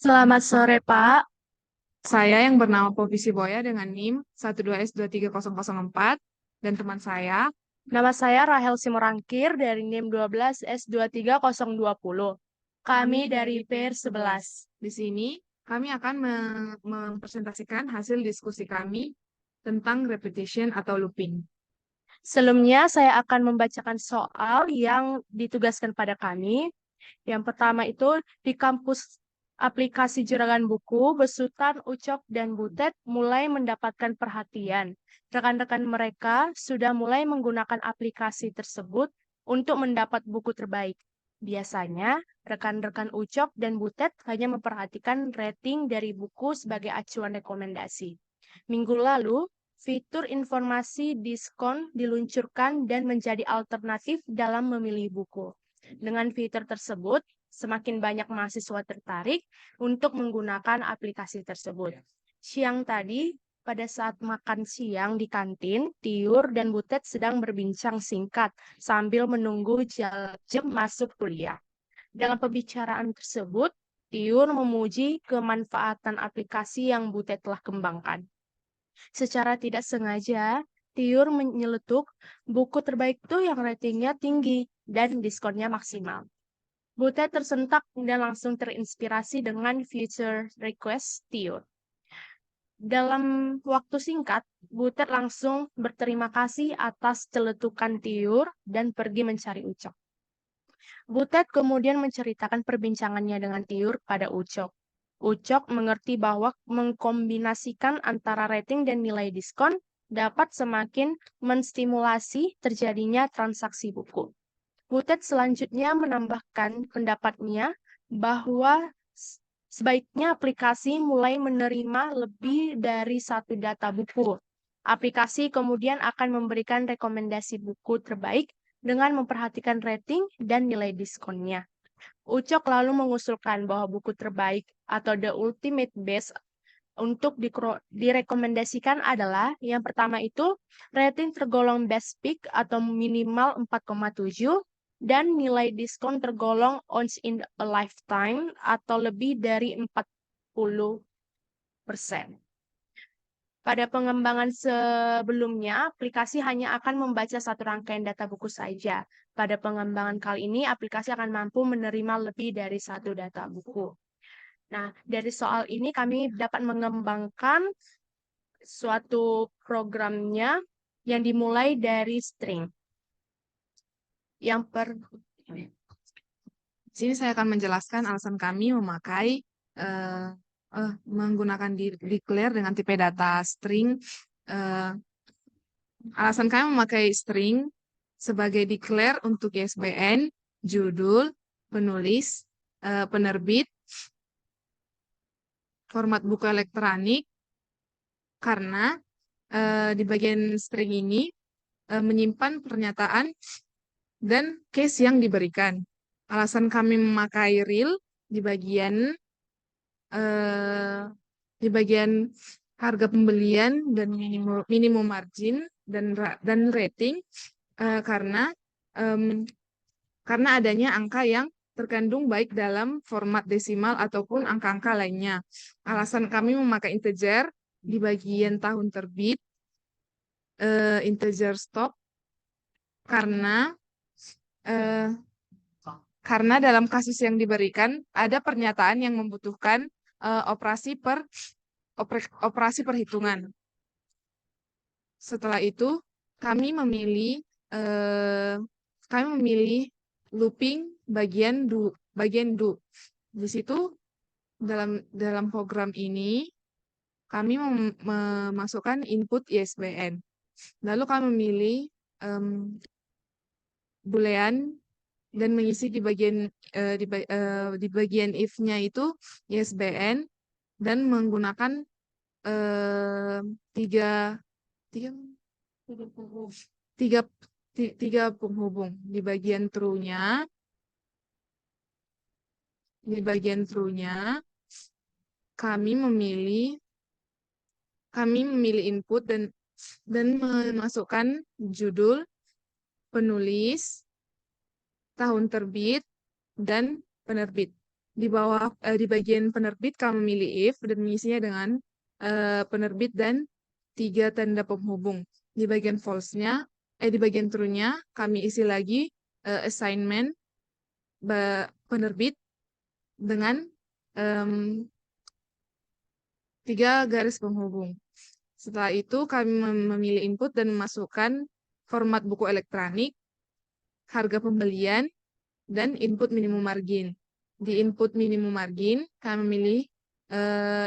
Selamat sore, Pak. Saya yang bernama Poppy Siboya dengan NIM 12S23004 dan teman saya. Nama saya Rahel Simorangkir dari NIM 12S23020. Kami dari PER 11. Di sini kami akan mempresentasikan hasil diskusi kami tentang repetition atau looping. Sebelumnya, saya akan membacakan soal yang ditugaskan pada kami. Yang pertama itu, di kampus aplikasi Juragan Buku, Besutan, Ucok, dan Butet mulai mendapatkan perhatian. Rekan-rekan mereka sudah mulai menggunakan aplikasi tersebut untuk mendapat buku terbaik. Biasanya, rekan-rekan Ucok dan Butet hanya memperhatikan rating dari buku sebagai acuan rekomendasi. Minggu lalu, fitur informasi diskon diluncurkan dan menjadi alternatif dalam memilih buku. Dengan fitur tersebut, semakin banyak mahasiswa tertarik untuk menggunakan aplikasi tersebut. Siang tadi, pada saat makan siang di kantin, Tiur dan Butet sedang berbincang singkat sambil menunggu jam masuk kuliah. Dalam pembicaraan tersebut, Tiur memuji kemanfaatan aplikasi yang Butet telah kembangkan. Secara tidak sengaja, Tiur menyeletuk buku terbaik itu yang ratingnya tinggi dan diskonnya maksimal. Butet tersentak dan langsung terinspirasi dengan future request Tiur. Dalam waktu singkat, Butet langsung berterima kasih atas celetukan Tiur dan pergi mencari Ucok. Butet kemudian menceritakan perbincangannya dengan Tiur pada Ucok. Ucok mengerti bahwa mengkombinasikan antara rating dan nilai diskon dapat semakin menstimulasi terjadinya transaksi buku. Butet selanjutnya menambahkan pendapatnya bahwa sebaiknya aplikasi mulai menerima lebih dari satu data buku. Aplikasi kemudian akan memberikan rekomendasi buku terbaik dengan memperhatikan rating dan nilai diskonnya. Ucok lalu mengusulkan bahwa buku terbaik atau the ultimate best untuk direkomendasikan adalah yang pertama itu rating tergolong best pick atau minimal 4,7 dan nilai diskon tergolong once in a lifetime atau lebih dari 40%. Pada pengembangan sebelumnya, aplikasi hanya akan membaca satu rangkaian data buku saja. Pada pengembangan kali ini, aplikasi akan mampu menerima lebih dari satu data buku. Nah, dari soal ini kami dapat mengembangkan suatu programnya yang dimulai dari string. Yang Di sini saya akan menjelaskan alasan kami memakai eh, menggunakan declare dengan tipe data string. Eh, Alasan kami memakai string sebagai declare untuk ISBN, judul, penulis, penerbit, format buku elektronik, karena di bagian string ini menyimpan pernyataan dan case yang diberikan. Alasan kami memakai real di bagian eh, harga pembelian dan minimum margin dan rating karena karena adanya angka yang terkandung baik dalam format desimal ataupun angka-angka lainnya. Alasan kami memakai integer di bagian tahun terbit, integer stock, karena eh, karena dalam kasus yang diberikan ada pernyataan yang membutuhkan operasi perhitungan. Setelah itu kami memilih eh, looping bagian do. Di situ dalam program ini kami memasukkan input ISBN. Lalu kami memilih boolean dan mengisi di bagian if-nya itu ISBN dan menggunakan eh, tiga tiga tiga tiga penghubung di bagian true-nya kami memilih input dan memasukkan judul, penulis, tahun terbit, dan penerbit. Di bawah di bagian penerbit kami memilih if dan mengisinya dengan penerbit dan 3 tanda penghubung. Di bagian false-nya, di bagian true-nya kami isi lagi assignment penerbit dengan em, 3 garis penghubung. Setelah itu kami memilih input dan memasukkan format buku elektronik, harga pembelian, dan input minimum margin. Di input minimum margin, kami memilih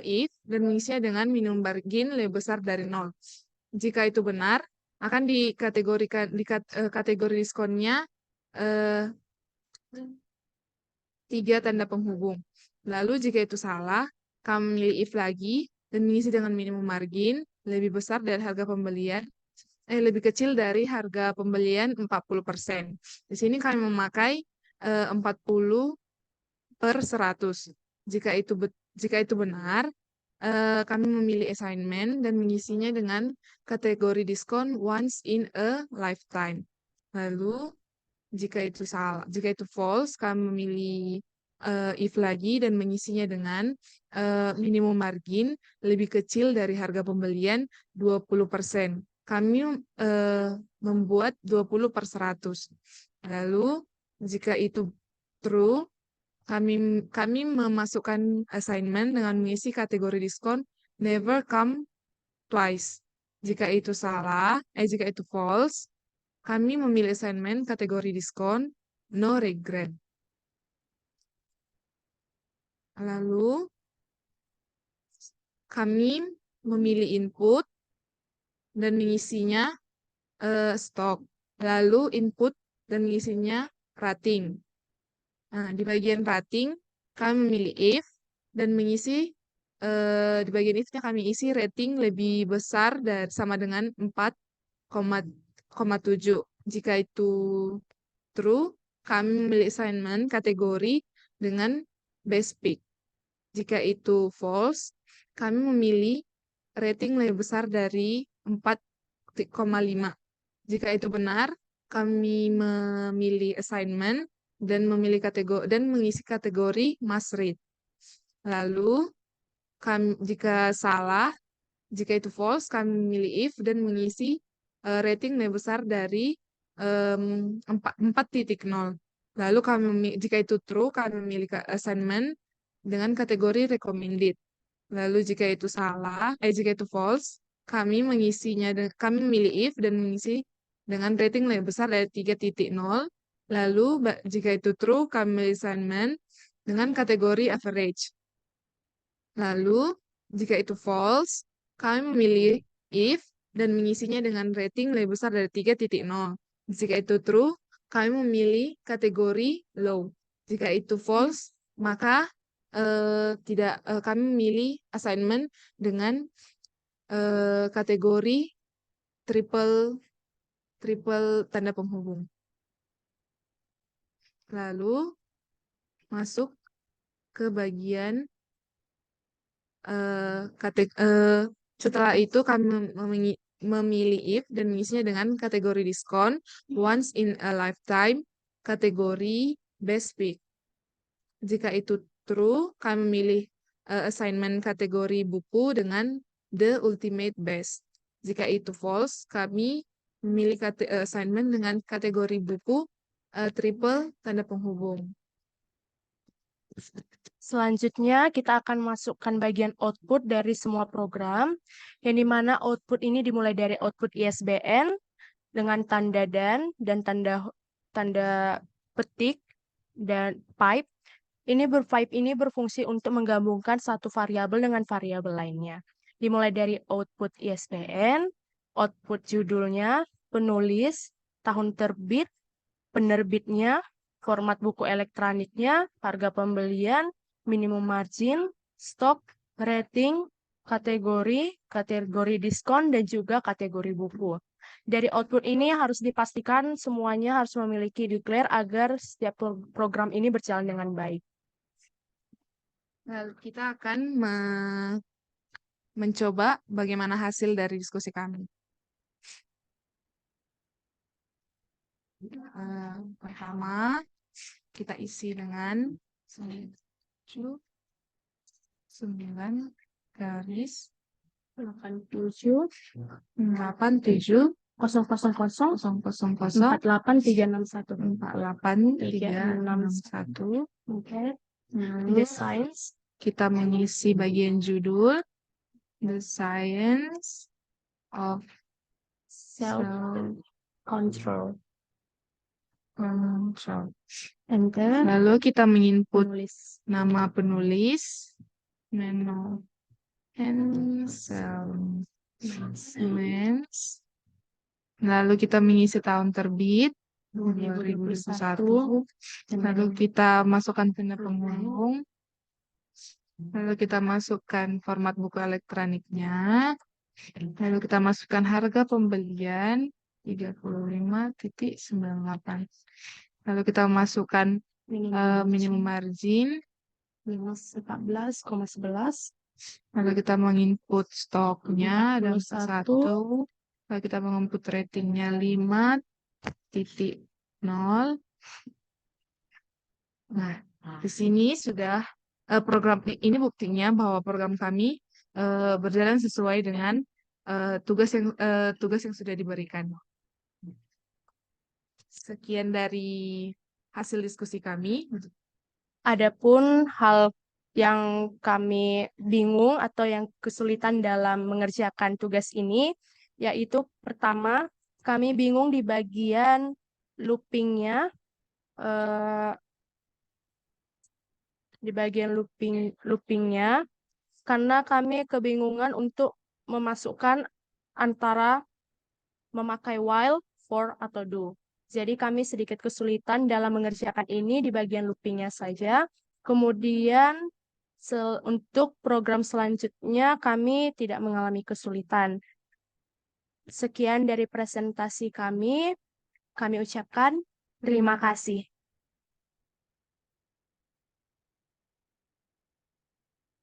if dan mengisinya dengan minimum margin lebih besar dari 0. Jika itu benar, akan dikategorikan kategori diskonnya eh, 3 tanda penghubung. Lalu jika itu salah, kami memilih if lagi dan mengisi dengan minimum margin lebih besar dari harga pembelian, lebih kecil dari harga pembelian 40%. Di sini kami memakai 40 per 100. Jika itu benar, kami memilih assignment dan mengisinya dengan kategori diskon once in a lifetime. Lalu jika itu false, kami memilih if lagi dan mengisinya dengan minimum margin lebih kecil dari harga pembelian 20%. Kami membuat 20 per 100. Lalu jika itu true, kami memasukkan assignment dengan mengisi kategori diskon never come twice. Jika itu false, kami memilih assignment kategori diskon no regret. Lalu kami memilih input dan mengisinya stok. Lalu input dan mengisinya rating. Nah, di bagian rating kami memilih if dan mengisi di bagian if-nya kami isi rating lebih besar dan sama dengan 4,7. Jika itu true, kami memilih assignment kategori dengan best pick. Jika itu false, kami memilih rating lebih besar dari 4,5. Jika itu benar, kami memilih assignment dan mengisi kategori must read. Lalu jika itu false, kami memilih if dan mengisi rating lebih besar dari 4,0. Lalu jika itu true, kami memilih assignment dengan kategori recommended. Lalu jika itu false, kami memilih if dan mengisi dengan rating lebih besar dari 3,0. Lalu jika itu true, kami memilih assignment dengan kategori average. Lalu jika itu false, kami memilih if dan mengisinya dengan rating lebih besar dari 3,0. Jika itu true, kami memilih kategori low. Jika itu false, maka kami memilih assignment dengan kategori triple triple tanda penghubung. Lalu masuk ke bagian setelah itu kami memilih if dan mengisinya dengan kategori diskon once in a lifetime, kategori best pick. Jika itu true, kami memilih assignment kategori buku dengan the ultimate best. Jika itu false, kami memilih assignment dengan kategori buku triple tanda penghubung. Selanjutnya, kita akan masukkan bagian output dari semua program, yang dimana output ini dimulai dari output ISBN dengan tanda dan tanda tanda petik dan pipe. Pipe ini berfungsi untuk menggabungkan satu variabel dengan variabel lainnya. Dimulai dari output ISBN, output judulnya, penulis, tahun terbit, penerbitnya, format buku elektroniknya, harga pembelian, minimum margin, stok, rating, kategori diskon, dan juga kategori buku. Dari output ini harus dipastikan semuanya harus memiliki declare agar setiap program ini berjalan dengan baik. Lalu kita akan mencoba bagaimana hasil dari diskusi kami. Pertama, kita isi dengan garis 87 87 000 000 48361. 48361. Oke. Lalu The science kita mengisi bagian judul The Science of self Self control. Control. Enter. Lalu kita menginput Penulis. nama penulis, Menno Hanselmans. Lalu kita mengisi tahun terbit 2021. Lalu kita masukkan tanda penghubung. Lalu kita masukkan format buku elektroniknya. Lalu kita masukkan harga pembelian 35.98. Lalu kita masukkan minimum margin minus 14,11. Lalu kita menginput stoknya ada 41. 41. Lalu kita menginput ratingnya 5.0. Nah, di sini sudah program ini buktinya bahwa program kami berjalan sesuai dengan tugas yang sudah diberikan. Sekian dari hasil diskusi kami. Adapun hal yang kami bingung atau yang kesulitan dalam mengerjakan tugas ini, yaitu pertama, kami bingung di bagian loopingnya, karena kami kebingungan untuk memasukkan antara memakai while, for, atau do. Jadi kami sedikit kesulitan dalam mengerjakan ini di bagian loopingnya saja. Kemudian untuk program selanjutnya kami tidak mengalami kesulitan. Sekian dari presentasi kami ucapkan terima kasih.